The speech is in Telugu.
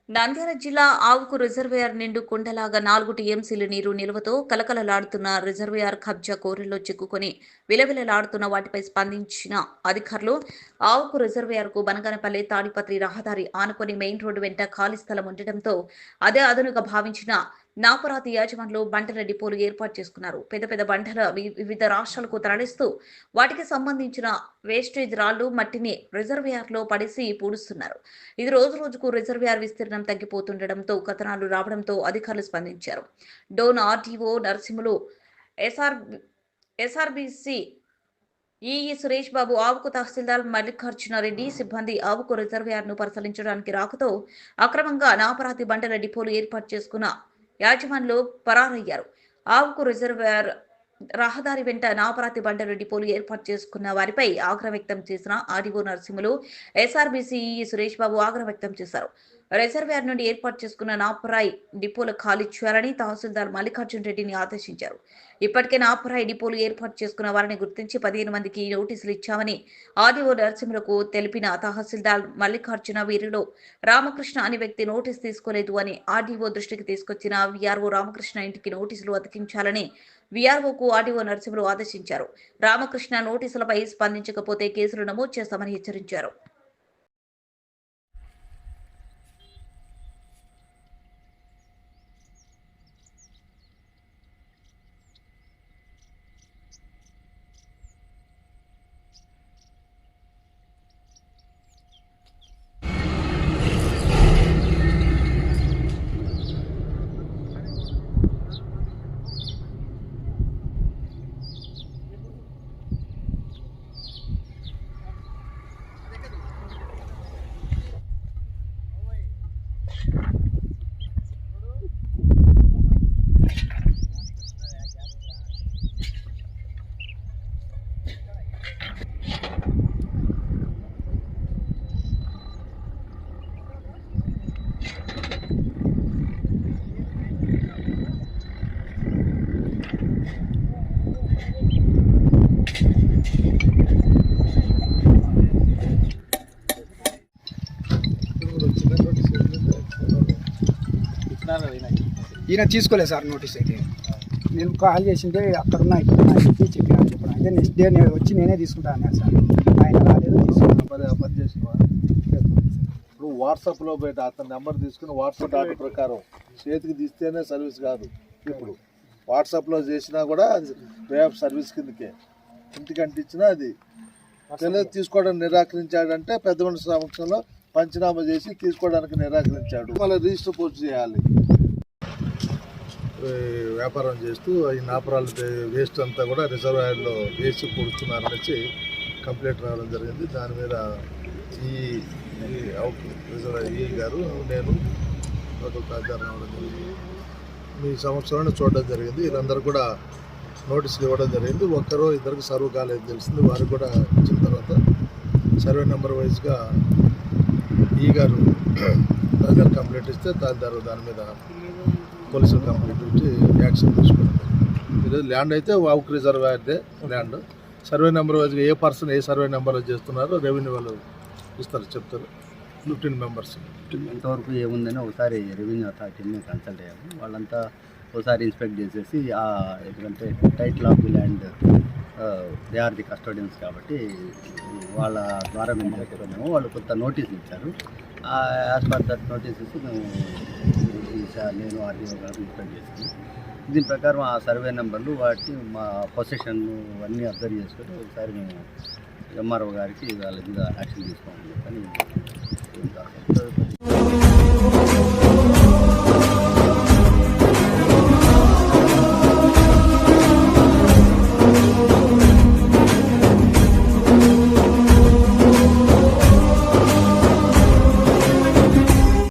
నంద్యాల జిల్లా ఆవుకు రిజర్వాయర్ నిండు కుండలాగా 4 టీఎంసీల నీరు నిల్వతో కలకలలాడుతున్న రిజర్వాయర్ కబ్జా కోరల్లో చిక్కుకొని విలవిలలాడుతున్న వాటిపై స్పందించిన అధికారులు ఆవుకు రిజర్వాయర్కు బనగానపల్లి తాడిపత్రి రహదారి ఆనుకొని మెయిన్ రోడ్డు వెంట ఖాళీ స్థలం ఉండటంతో అదే అదునుగా భావించిన నాపరాతి యాజమాన్లు బంటల డిపోలు ఏర్పాటు చేసుకున్నారు. పెద్ద పెద్ద బంటల వివిధ రాష్ట్రాలకు తరలిస్తూ వాటికి సంబంధించిన వేస్టేజ్ రాళ్లు మట్టిని రిజర్వాయర్లో పడేసి పూడుస్తున్నారు. ఇది రోజు రోజుకు రిజర్వాయర్ విస్తీర్ణం తగ్గిపోతుండటంతో కథనాలు రావడంతో అధికారులు స్పందించారు. Dhone RTO Narasimhulu, SRBC EE Suresh Babu, Owk tahsildar Mallikarjunareddy సిబ్బంది ఆవుకు రిజర్వాయర్ను పరిశీలించడానికి రాకతో అక్రమంగా నాపరాతి బండల డిపోలు ఏర్పాటు చేసుకున్న యాజమాన్లు పరారయ్యారు. ఆవుకు రిజర్వాయర్ రహదారి వెంట నాపరాతి బండల డిపోలు ఏర్పాటు చేసుకున్న వారిపై ఆగ్రహం వ్యక్తం చేసిన ఆర్డీఓ నరసింహులు, ఎస్ఆర్బీసీ సురేష్ బాబు ఆగ్రహం వ్యక్తం చేశారు. రిజర్వాయర్ నుండి ఏర్పాటు చేసుకున్న నాపరాయి డిపోలు ఖాళీ చేయాలని తహసీల్దార్ మల్లికార్జున రెడ్డిని ఆదేశించారు. ఇప్పటికే నాపరాయి డిపోలు ఏర్పాటు చేసుకున్న వారిని గుర్తించి 15 మందికి నోటీసులు ఇచ్చామని ఆర్డీఓ నరసింహులకు తెలిపిన తహసీల్దార్ మల్లికార్జున, వీరిలో రామకృష్ణ అనే వ్యక్తి నోటీసు తీసుకోలేదు అని ఆర్డీఓ దృష్టికి తీసుకొచ్చిన వీఆర్ఓ రామకృష్ణ ఇంటికి నోటీసులు అతికించాలని వీఆర్ఓకు ఆర్డీఓ నరసింహులు ఆదేశించారు. రామకృష్ణ నోటీసులపై స్పందించకపోతే కేసులు నమోదు చేస్తామని హెచ్చరించారు. ఈయన తీసుకోలేదు సార్ నోటీస్. అయితే నేను కాల్ చేసింటే అక్కడున్నా ఇక్కడ చెప్పి చెప్పాను చెప్పడం అయితే నెక్స్ట్ డే నేను వచ్చి నేనే తీసుకుంటాను అన్నాను సార్. ఆయన రాలేదు, తీసుకున్నాను. ఇప్పుడు వాట్సాప్లో బయట అతని నెంబర్ తీసుకుని వాట్సాప్ ఆర్డర్ ప్రకారం చేతికి తీస్తేనే సర్వీస్ కాదు. ఇప్పుడు వాట్సాప్లో చేసినా కూడా వే ఆఫ్ సర్వీస్ కిందకే. ఇంటికి అంటించినా అది తెలియదు. తీసుకోవడానికి నిరాకరించాడంటే పెద్ద మనిషి సమక్షంలో పంచనామా చేసి తీసుకోవడానికి నిరాకరించాడు. మళ్ళీ రిజిస్టర్ పోస్ట్ చేయాలి. వ్యాపారం చేస్తూ ఈ నాపరాలు వేస్ట్ అంతా కూడా రిజర్వాయర్లో వేసి పొడుస్తున్నారనేసి కంప్లైంట్ రావడం జరిగింది. దాని మీద ఈ గారు నేను ఒక తహసీల్దార్ రావడం జరిగింది. మీ సంవత్సరాన్ని చూడడం జరిగింది. వీళ్ళందరూ కూడా నోటీసులు ఇవ్వడం జరిగింది. ఒక్కరో ఇద్దరికి సర్వ్ కాలేదు తెలిసింది. వారికి కూడా ఇచ్చిన తర్వాత సర్వే నెంబర్ వైజ్గా ఈ గారు తహసీల్దార్ కంప్లైంట్ ఇస్తే తహసీల్దార్ దాని మీద పోలీసులు కంప్లైంట్ ఇచ్చి యాక్షన్ తీసుకున్నారు. ఈరోజు ల్యాండ్ అయితే ఆవుకు రిజర్వాయర్దే ల్యాండ్. సర్వే నెంబర్ వైజ్గా ఏ పర్సన్ ఏ సర్వే నెంబర్లో చేస్తున్నారో రెవెన్యూ వాళ్ళు ఇస్తారు, చెప్తారు. 15 మెంబర్స్. ఎంతవరకు ఏముందని ఒకసారి రెవెన్యూ అథారిటీని కన్సల్ట్ అయ్యాము. వాళ్ళంతా ఒకసారి ఇన్స్పెక్ట్ చేసేసి ఎందుకంటే title of the land they are the custodians కాబట్టి వాళ్ళ ద్వారా మేము చేస్తున్నాము. వాళ్ళు కొంత నోటీసులు ఇచ్చారు. యాజ్ పర్ దట్ నోటీసెస్ మేము నేను ఆర్డీఓ గారు ఇన్స్పెక్ట్ చేసాను. దీని ప్రకారం ఆ సర్వే నెంబర్లు వాటి మా పొజిషన్ అన్నీ అబ్జర్వ్ చేసుకొని ఒకసారి మేము ఎంఆర్ఓ గారికి వాళ్ళ మీద యాక్షన్ తీసుకోమని చెప్పని